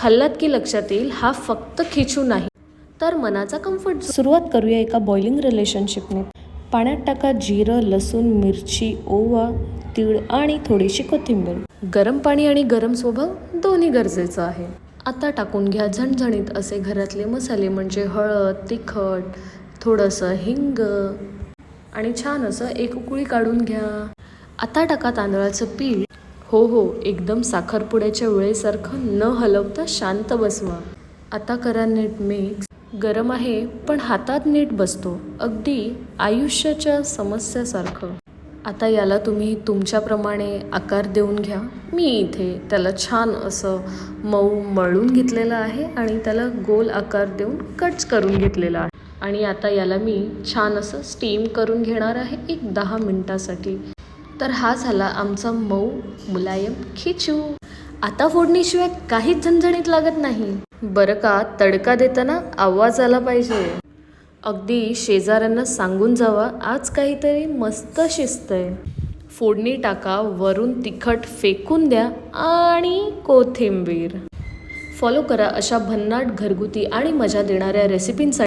खाल्लात की लक्षात येईल हा फक्त खिचू नाही तर मनाचा कम्फर्ट. सुरुवात करूया एका बॉइलिंग रिलेशनशिपने. पाण्यात टाका जिरं, लसूण, मिरची, ओवा, तीळ आणि थोडीशी कोथिंबीर. गरम पाणी आणि गरम स्वभाव दोन्ही गरजेचं आहे. आता टाकून घ्या झणझणीत असे घरातले मसाले म्हणजे हळद, तिखट, थोडंसं हिंग आणि छान असं एक उकळी काढून घ्या. आता टाका तांदळाचं पीठ. हो, एकदम साखरपुड्याच्या वेळेसारखं न हलवता शांत बसवा. आता करा नीट मिक्स. गरम आहे पण हातात नीट बसतो, अगदी आयुष्याच्या समस्यासारखं. आता याला तुम्ही तुमच्याप्रमाणे आकार देऊन घ्या. मी इथे त्याला छान असं मऊ मळून घेतलेलं आहे आणि त्याला गोल आकार देऊन कट्स करून घेतलेला आहे. आणि आता याला मी छान असं स्टीम करून घेणार आहे 10 मिनिटासाठी. तर हा झाला आमचा मऊ मुलायम खिचू. आता फोडणीशिवाय काहीच झणझणीत लागत नाही बरं का. तडका देताना आवाज आला पाहिजे. अगदी शेजाऱ्यांना सांगून जावा आज काहीतरी मस्त शिजतंय. फोडणी टाका, वरून तिखट फेकून द्या आणि कोथिंबीर. फॉलो करा अशा भन्नाट घरगुती आणि मजा देणाऱ्या रेसिपींसाठी.